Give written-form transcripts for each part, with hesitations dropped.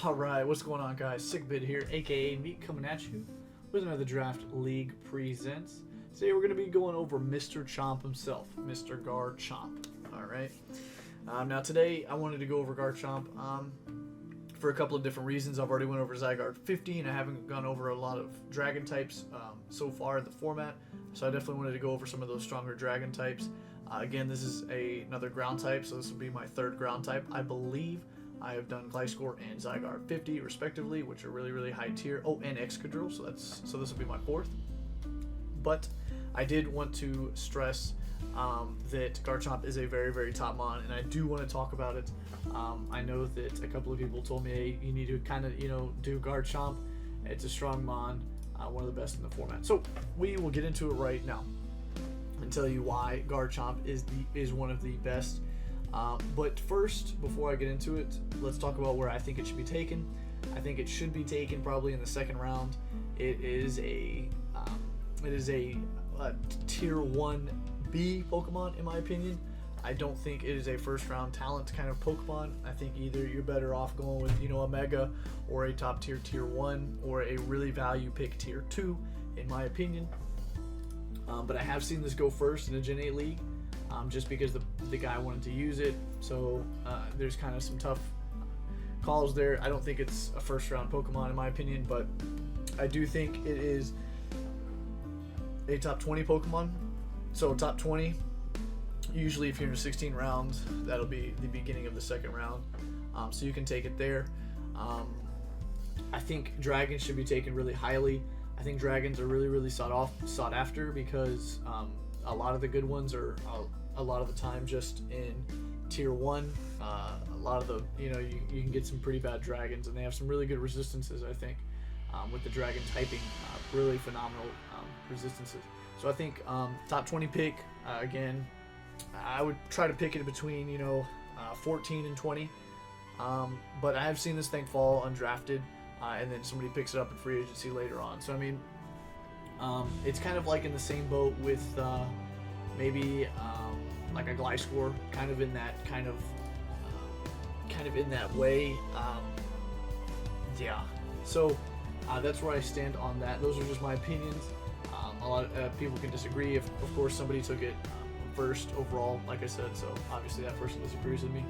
Alright, what's going on, guys? Sickbid here, aka Meat, coming at you with another Draft League Presents. Today we're going to be going over Mr. Chomp himself, Mr. Garchomp. Alright. Now today I wanted to go over Garchomp for a couple of different reasons. I've already went over Zygarde 50 and I haven't gone over a lot of dragon types so far in the format. So I definitely wanted to go over some of those stronger dragon types. Again, this is another ground type, so this will be my third ground type. I believe I have done Gliscor and Zygarde 50 respectively, which are really, really high tier. Oh, and Excadrill, so this will be my fourth. But I did want to stress that Garchomp is a very, very top mon, and I do want to talk about it. I know that a couple of people told me, hey, you need to kind of, do Garchomp. It's a strong mon, one of the best in the format. So we will get into it right now and tell you why Garchomp is one of the best. But first, before I get into it, let's talk about where I think it should be taken. I think it should be taken probably in the second round. It is a tier 1B Pokemon in my opinion. I don't think it is a first round talent kind of Pokemon. I think either you're better off going with a Mega or a top tier tier 1 or a really value pick tier 2 in my opinion. But I have seen this go first in a Gen 8 league. Just because the guy wanted to use it, so there's kind of some tough calls there. I don't think it's a first round Pokemon in my opinion, but I do think it is a top 20 Pokemon. So top 20, usually if you're in 16 rounds, that'll be the beginning of the second round, so you can take it there. I think dragons should be taken really highly. I think dragons are really, really sought after because a lot of the good ones are a lot of the time just in tier 1. A lot of the you can get some pretty bad dragons, and they have some really good resistances. I think with the dragon typing, really phenomenal resistances. So I think top 20 pick, again, I would try to pick it between 14 and 20. But I have seen this thing fall undrafted, and then somebody picks it up in free agency later on. So I mean, it's kind of like in the same boat with maybe like a Gliscor, kind of in that way. Yeah. So that's where I stand on that. Those are just my opinions. A lot of people can disagree. If of course somebody took it first overall, like I said, so obviously that person disagrees with me.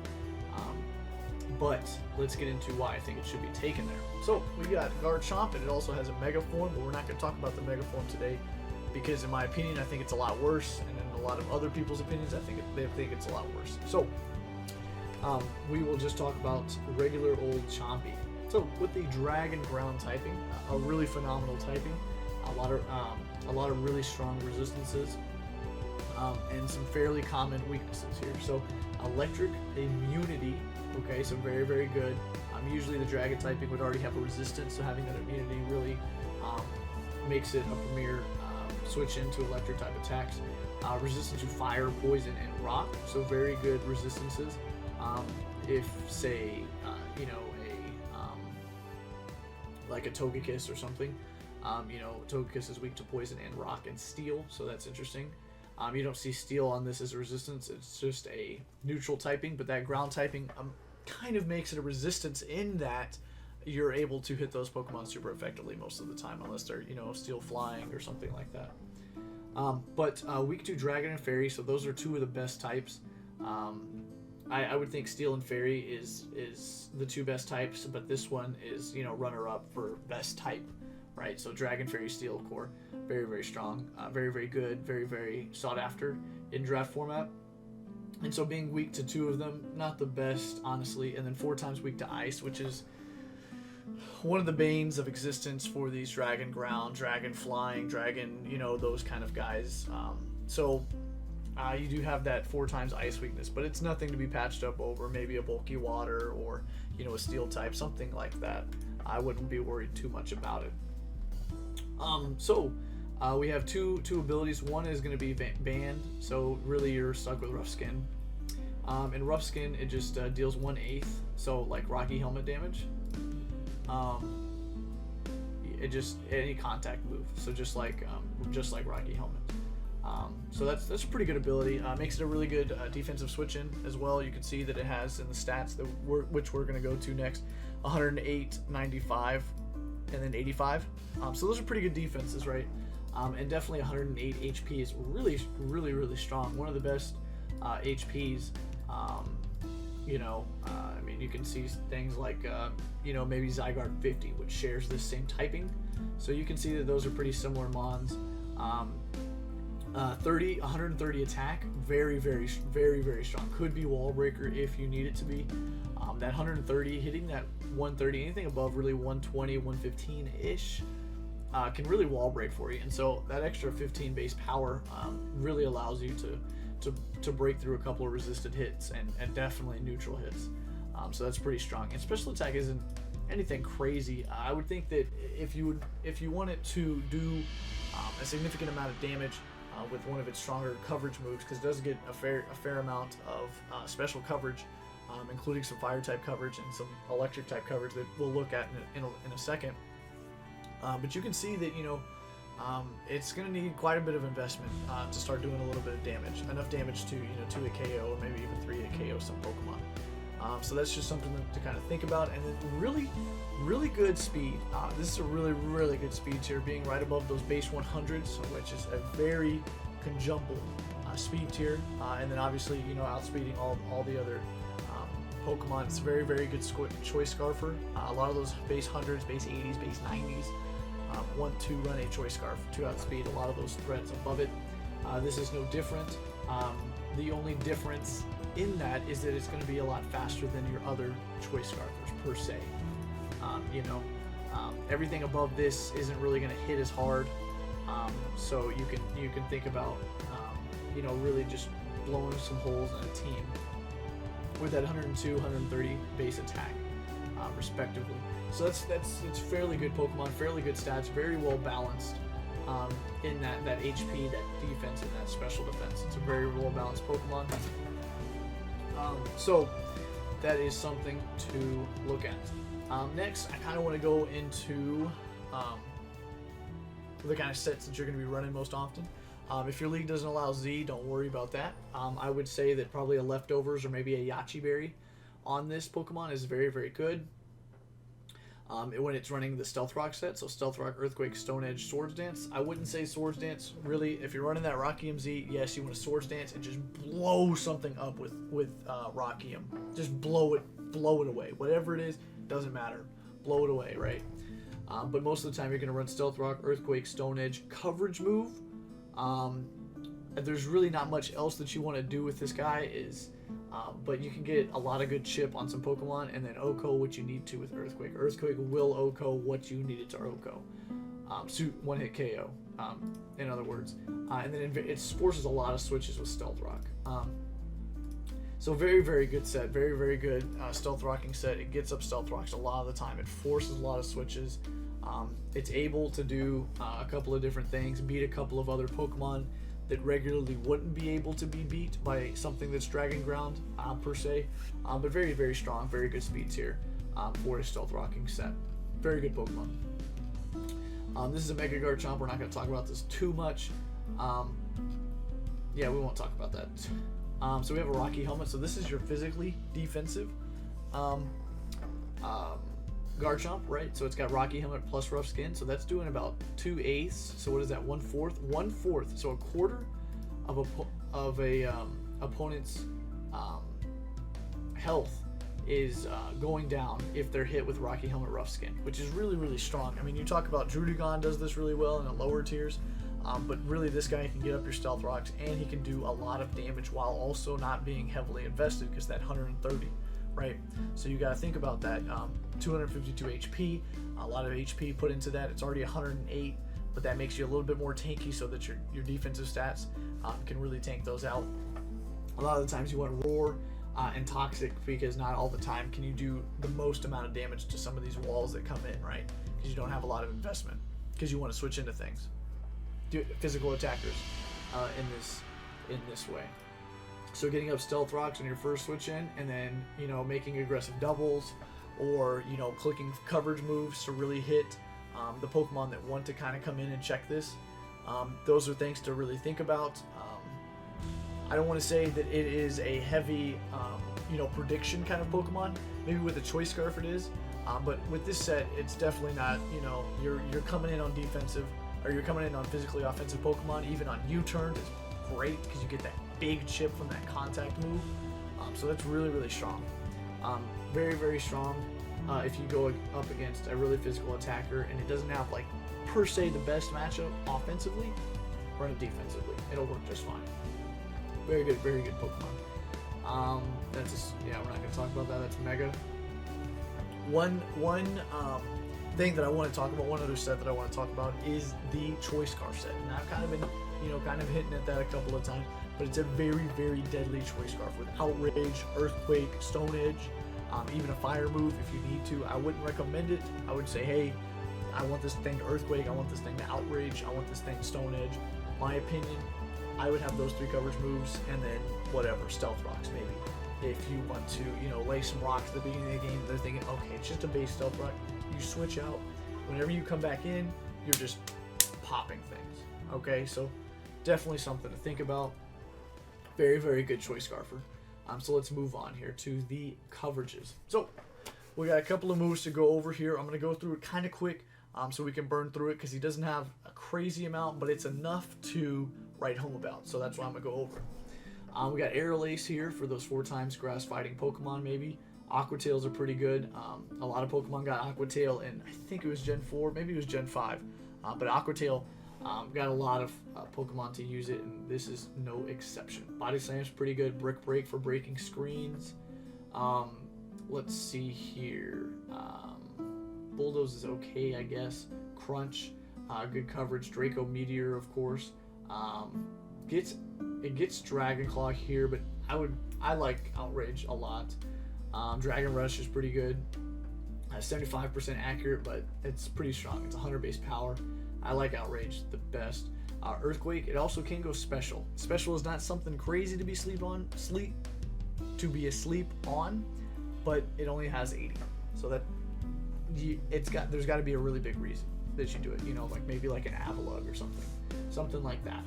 But let's get into why I think it should be taken there. So we got Garchomp, and it also has a Mega Form, but we're not going to talk about the Mega Form today because, in my opinion, I think it's a lot worse, and in a lot of other people's opinions, they think it's a lot worse. So we will just talk about regular old Chompy. So with the Dragon Ground typing, a really phenomenal typing, a lot of really strong resistances, and some fairly common weaknesses here. So Electric Immunity. Okay, so very, very good. Usually the dragon typing would already have a resistance, so having that immunity really makes it a premier switch into electric type attacks. Resistant to fire, poison, and rock, so very good resistances. If say like a Togekiss or something, Togekiss is weak to poison and rock and steel, so that's interesting. You don't see steel on this as a resistance, it's just a neutral typing, but that ground typing kind of makes it a resistance in that you're able to hit those Pokemon super effectively most of the time, unless they're, steel flying or something like that. But weak to Dragon and Fairy, so those are two of the best types. I would think Steel and Fairy is the two best types, but this one is, runner-up for best type, right? So Dragon, Fairy, Steel core, very, very strong, very, very good, very, very sought after in draft format. And so being weak to two of them, not the best, honestly. And then 4 times weak to ice, which is one of the banes of existence for these dragon ground, dragon flying, dragon, those kind of guys. So you do have that 4 times ice weakness, but it's nothing to be patched up over. Maybe a bulky water or, a steel type, something like that. I wouldn't be worried too much about it. We have two abilities. One is going to be banned, so really you're stuck with Rough Skin. In Rough Skin, it just deals 1/8, so like Rocky Helmet damage. It just any contact move, so just like Rocky Helmet. So that's a pretty good ability. Makes it a really good defensive switch in as well. You can see that it has in the stats that which we're going to go to next, 108, 95, and then 85. So those are pretty good defenses, right? And definitely 108 HP is really, really, really strong. One of the best HPs. I mean, you can see things like, maybe Zygarde 50, which shares this same typing. So you can see that those are pretty similar mons. 130 attack, very, very, very, very strong. Could be wall breaker if you need it to be. That 130, hitting that 130, anything above really 120, 115-ish, can really wall break for you. And so that extra 15 base power really allows you to break through a couple of resisted hits and definitely neutral hits. So that's pretty strong. And special attack isn't anything crazy. I would think that if you wanted to do a significant amount of damage with one of its stronger coverage moves, because it does get a fair amount of special coverage, including some fire type coverage and some electric type coverage that we'll look at in a second. But you can see that it's going to need quite a bit of investment to start doing a little bit of damage, enough damage to 2-hit KO or maybe even 3-hit KO some Pokemon. So that's just something to kind of think about. And then really, really good speed. This is a really, really good speed tier, being right above those base 100s, which is a very conjumble speed tier. And then obviously, outspeeding all the other Pokemon. It's a very, very good choice scarfer. A lot of those base 100s, base 80s, base 90s want to run a choice scarf to outspeed a lot of those threats above it. This is no different. The only difference in that is that it's going to be a lot faster than your other choice scarfers per se. Everything above this isn't really going to hit as hard, so you can think about really just blowing some holes in a team with that 102, 130 base attack, respectively. So it's fairly good Pokemon, fairly good stats, very well balanced in that HP, that defense, and that special defense. It's a very well balanced Pokemon. So that is something to look at. Next, I kind of want to go into the kind of sets that you're going to be running most often. If your league doesn't allow Z, don't worry about that. I would say that probably a Leftovers or maybe a Yachi Berry on this Pokemon is very, very good. When it's running the Stealth Rock set, so Stealth Rock, Earthquake, Stone Edge, Swords Dance. I wouldn't say Swords Dance, really. If you're running that Rockium Z, yes, you want to Swords Dance and just blow something up with Rockium. Just blow it away. Whatever it is, doesn't matter. Blow it away, right? But most of the time, you're going to run Stealth Rock, Earthquake, Stone Edge, coverage move. There's really not much else that you want to do with this guy, but you can get a lot of good chip on some Pokemon, and then OHKO what you need to with Earthquake. Earthquake will OHKO what you need it to OHKO. Suit one-hit KO, in other words. And then it forces a lot of switches with Stealth Rock. So very, very good set. Very, very good Stealth Rocking set. It gets up Stealth Rocks a lot of the time. It forces a lot of switches. It's able to do a couple of different things, beat a couple of other Pokemon that regularly wouldn't be able to be beat by something that's Dragon Ground per se, but very, very strong, very good speed tier for a Stealth Rocking set. Very good Pokemon. This is a Mega Garchomp. We're not going to talk about this too much. We won't talk about that. So we have a Rocky Helmet. So this is your physically defensive Garchomp, right? So it's got Rocky Helmet plus Rough Skin, so that's doing about 2/8. So what is that? 1/4. 1/4. So a quarter of a opponent's health is going down if they're hit with Rocky Helmet Rough Skin, which is really, really strong. I mean, you talk about Druddigon does this really well in the lower tiers, but really this guy can get up your Stealth Rocks and he can do a lot of damage while also not being heavily invested because that 130. Right, so you got to think about that. 252 HP, a lot of HP put into that. It's already 108, but that makes you a little bit more tanky so that your defensive stats can really tank those out. A lot of the times you want Roar and Toxic because not all the time can you do the most amount of damage to some of these walls that come in, right? Because you don't have a lot of investment because you want to switch into things. Physical attackers in this way. So getting up Stealth Rocks on your first switch in, and then making aggressive doubles, or clicking coverage moves to really hit the Pokemon that want to kind of come in and check this. Those are things to really think about. I don't want to say that it is a heavy, prediction kind of Pokemon. Maybe with a Choice Scarf it is, but with this set, it's definitely not. You're coming in on defensive, or you're coming in on physically offensive Pokemon. Even on U-turn is great because you get that big chip from that contact move. So that's really, really strong. Very, very strong. If you go up against a really physical attacker and it doesn't have like per se the best matchup offensively, run it defensively. It'll work just fine. Very good Pokemon. We're not gonna talk about that. That's Mega. One thing that I want to talk about, one other set that I want to talk about is the Choice Scarf set. And I've kind of been, kind of hitting at that a couple of times, but it's a very, very deadly Choice Scarf with Outrage, Earthquake, Stone Edge, even a Fire move if you need to. I wouldn't recommend it. I would say, hey, I want this thing to Earthquake, I want this thing to Outrage, I want this thing to Stone Edge. My opinion, I would have those 3 coverage moves and then whatever, Stealth Rocks maybe. If you want to, lay some rocks at the beginning of the game, they're thinking, okay, it's just a base Stealth Rock. You switch out. Whenever you come back in, you're just popping things. Okay, so definitely something to think about. Very, very good Choice Scarfer. So let's move on here to the coverages. So we got a couple of moves to go over here. I'm going to go through it kind of quick so we can burn through it because he doesn't have a crazy amount, but it's enough to write home about. So that's why I'm going to go over it. We got Aerial Ace here for those 4 times grass fighting Pokemon maybe. Aqua Tails are pretty good. A lot of Pokemon got Aqua Tail in, I think it was Gen 4, maybe it was Gen 5. But Aqua Tail got a lot of Pokemon to use it, and this is no exception. Body Slam's pretty good. Brick Break for breaking screens. Let's see here. Bulldoze is okay, I guess. Crunch, good coverage. Draco Meteor, of course. It gets Dragon Claw here, but I like Outrage a lot. Dragon Rush is pretty good. 75% accurate, but it's pretty strong. It's 100 base power. I like Outrage the best. Earthquake, it also can go Special. Special is not something crazy to be asleep on, but it only has 80. So that there's got to be a really big reason that you do it. Like maybe like an Avalugg or something like that.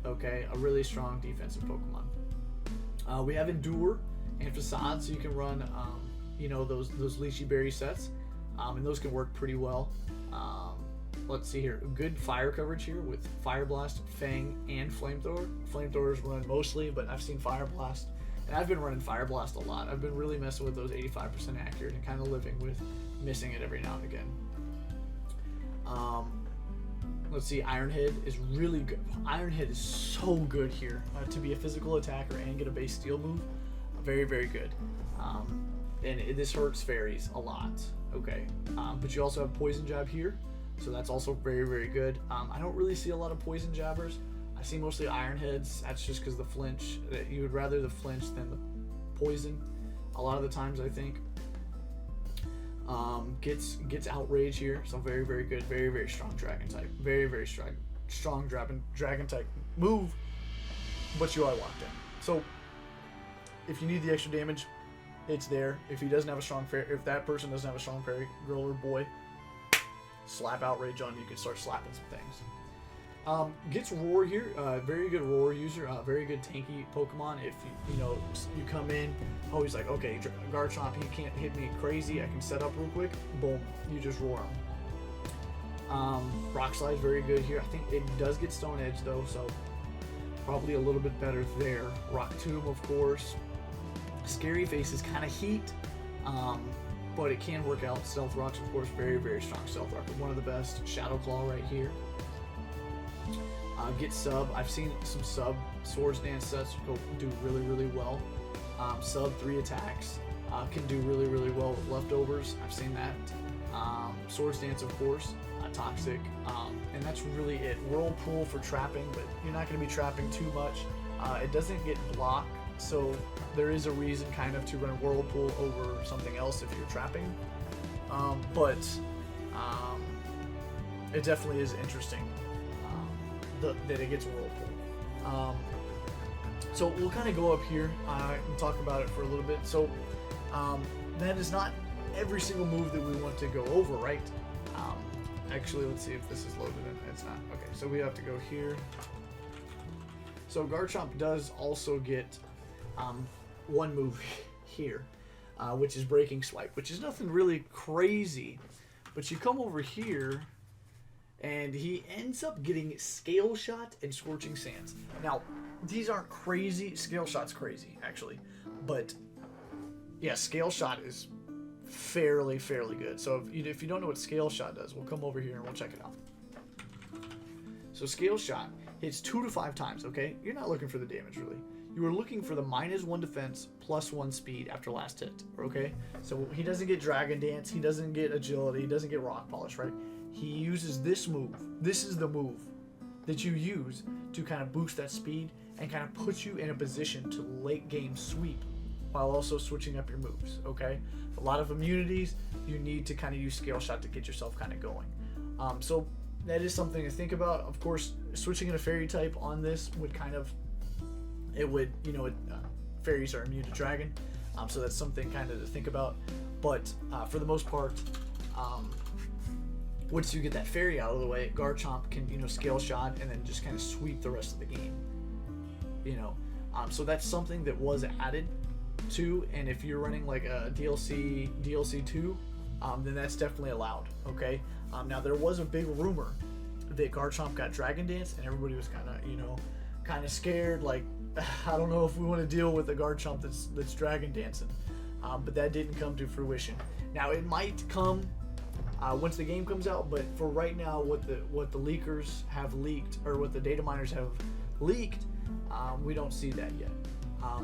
Okay, a really strong defensive Pokemon. We have Endure and Facade, so you can run, those Lychee Berry sets, and those can work pretty well. Let's see here, good fire coverage here with Fire Blast, Fang, and Flamethrower. Flamethrowers run mostly, but I've seen Fire Blast, and I've been running Fire Blast a lot. I've been really messing with those 85% accurate and kind of living with missing it every now and again. Let's see, Iron Head is really good. Iron Head is so good here to be a physical attacker and get a base steel move. Very, very good. This hurts fairies a lot. Okay, but you also have Poison Jab here, so that's also very, very good. I don't really see a lot of Poison Jabbers. I see mostly Iron Heads. That's just because the flinch. You would rather the flinch than the poison. A lot of the times, I think. Gets Outrage here, so very, very good. Very, very strong Dragon type. Very, very strong Dragon type move, but you are locked in. So if you need the extra damage, it's there. If he doesn't have a strong fairy, if that person doesn't have a strong fairy, girl or boy, slap Outrage on. You can start slapping some things. Gets Roar here. Very good Roar user. Very good tanky Pokemon. If you come in, he's like, okay, Garchomp, he can't hit me crazy. I can set up real quick. Boom, you just roar him. Rock Slide is very good here. I think it does get Stone Edge though, so probably a little bit better there. Rock Tomb, of course. Scary Face is kind of heat, but it can work out. Stealth Rocks, of course, very, very strong Stealth Rock. One of the best. Shadow Claw right here. Get Sub. I've seen some Sub Swords Dance sets do really, really well. Sub 3 attacks can do really, really well with leftovers. I've seen that. Swords Dance, of course. Toxic. And that's really it. Whirlpool for trapping, but you're not going to be trapping too much. It doesn't get blocked, so there is a reason kind of to run Whirlpool over something else if you're trapping. But it definitely is interesting that it gets Whirlpool. So we'll kind of go up here and talk about it for a little bit. So that is not every single move that we want to go over, right? Actually, let's see if this is loaded in. It's not. Okay, so we have to go here. So Garchomp does also get one move here, which is Breaking Swipe, which is nothing really crazy. But you come over here, and he ends up getting Scale Shot and Scorching Sands. Now, these aren't crazy. Scale Shot's crazy, actually. But, yeah, Scale Shot is fairly good. So if you don't know what Scale Shot does, we'll come over here and we'll check it out. So Scale Shot hits 2 to 5 times, okay? You're not looking for the damage, really. You were looking for the -1 defense, +1 speed after last hit, okay? So he doesn't get Dragon Dance, he doesn't get Agility, he doesn't get Rock Polish, right? He uses this move. This is the move that you use to kind of boost that speed and kind of put you in a position to late game sweep while also switching up your moves, okay? A lot of immunities, you need to kind of use Scale Shot to get yourself kind of going. So that is something to think about. Of course, switching in a Fairy type on this would kind of, Fairies are immune to Dragon, so that's something kind of to think about. But for the most part, once you get that Fairy out of the way, Garchomp can, Scale Shot and then just kind of sweep the rest of the game. So that's something that was added to, and if you're running like a DLC 2, then that's definitely allowed, okay? Now there was a big rumor that Garchomp got Dragon Dance, and everybody was kind of scared, like, I don't know if we want to deal with a Garchomp that's Dragon Dancing, but that didn't come to fruition. Now it might come once the game comes out, but for right now, what the leakers have leaked, or what the data miners have leaked, we don't see that yet.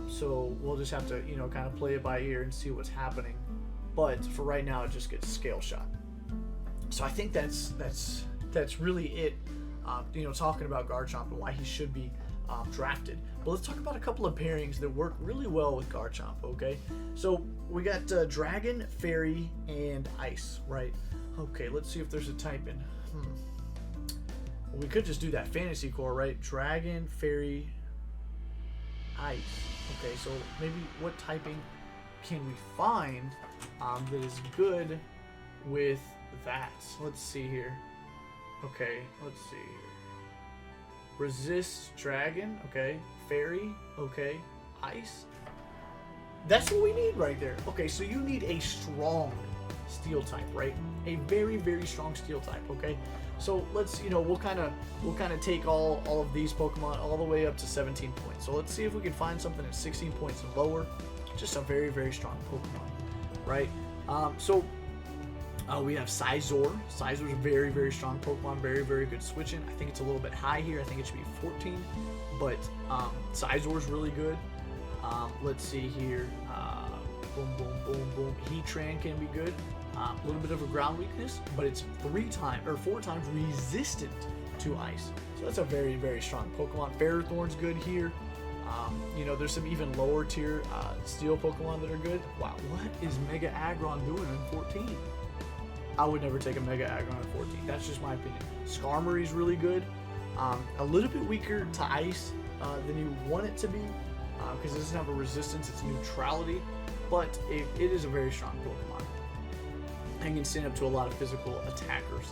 So we'll just have to kind of play it by ear and see what's happening. But for right now, it just gets Scale Shot. So I think that's really it. Talking about Garchomp and why he should be drafted. But let's talk about a couple of pairings that work really well with Garchomp. Okay, so we got Dragon, Fairy, and Ice, right? Okay, let's see if there's a type in. Well, we could just do that Fantasy Core, right? Dragon, Fairy, Ice. Okay, so maybe what typing can we find that is good with that? Let's see here. Okay, let's see here. Resist Dragon, okay. Fairy, okay. Ice. That's what we need right there. Okay, so you need a strong Steel type, right? A very strong Steel type, okay? So let's, we'll kind of take all of these Pokemon all the way up to 17 points. So let's see if we can find something at 16 points and lower. Just a very strong Pokemon, right? We have Sizor. Sizor's a very strong Pokemon, very good switching. I think it's a little bit high here. I think it should be 14, but Sizor's really good. Let's see here. Boom. Heatran can be good. A little bit of a ground weakness, but it's 4 times resistant to ice. So that's a very strong Pokemon. Ferrothorn's good here. There's some even lower tier Steel Pokemon that are good. Wow, what is Mega Aggron doing in 14? I would never take a Mega Aggron in 14. That's just my opinion. Skarmory's really good. A little bit weaker to ice than you want it to be because it doesn't have a resistance, it's neutrality, but it is a very strong Pokemon and can stand up to a lot of physical attackers.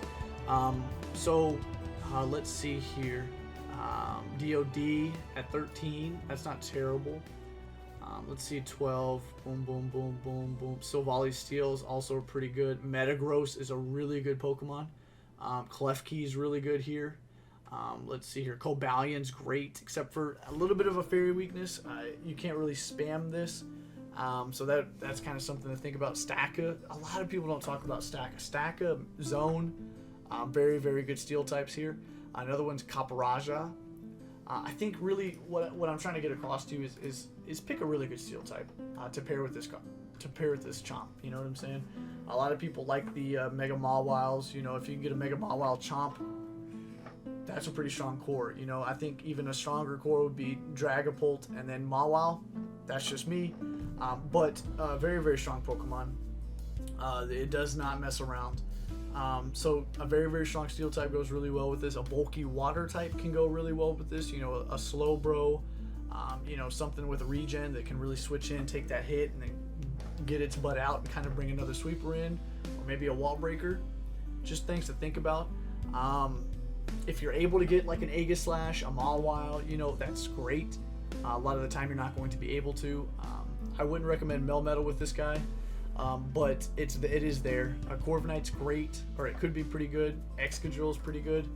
Let's see here. DOD at 13, that's not terrible. Let's see, 12, boom. Silvally Steel is also pretty good. Metagross is a really good Pokemon. Klefki is really good here. Let's see here, Cobalion's great, except for a little bit of a fairy weakness. You can't really spam this. So that's kind of something to think about. Stacka, a lot of people don't talk about Stacka. Stacka, Zone, very good Steel types here. Another one's Caparaja. I think really what I'm trying to get across to you is pick a really good Steel type to pair with this Chomp. You know what I'm saying? A lot of people like the Mega Mawwiles. If you can get a Mega Mawwile Chomp, that's a pretty strong core. I think even a stronger core would be Dragapult and then Mawile. That's just me. But very strong Pokemon. It does not mess around. So a very strong Steel type goes really well with this. A bulky Water type can go really well with this. A Slowbro, something with a regen that can really switch in, take that hit, and then get its butt out and kind of bring another sweeper in, or maybe a Wall Breaker. just things to think about. If you're able to get like an Aegislash, a Mawile, you know, that's great. A lot of the time you're not going to be able to. I wouldn't recommend Melmetal with this guy, but it is there. Corviknight's great, or it could be pretty good. Excadrill's pretty good,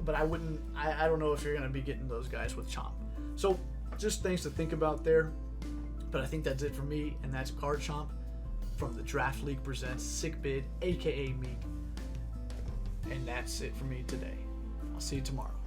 but I don't know if you're going to be getting those guys with Chomp. So just things to think about there. But I think that's it for me, and that's Garchomp from the Draft League Presents Sick Bid, aka Meek. And that's it for me today. I'll see you tomorrow.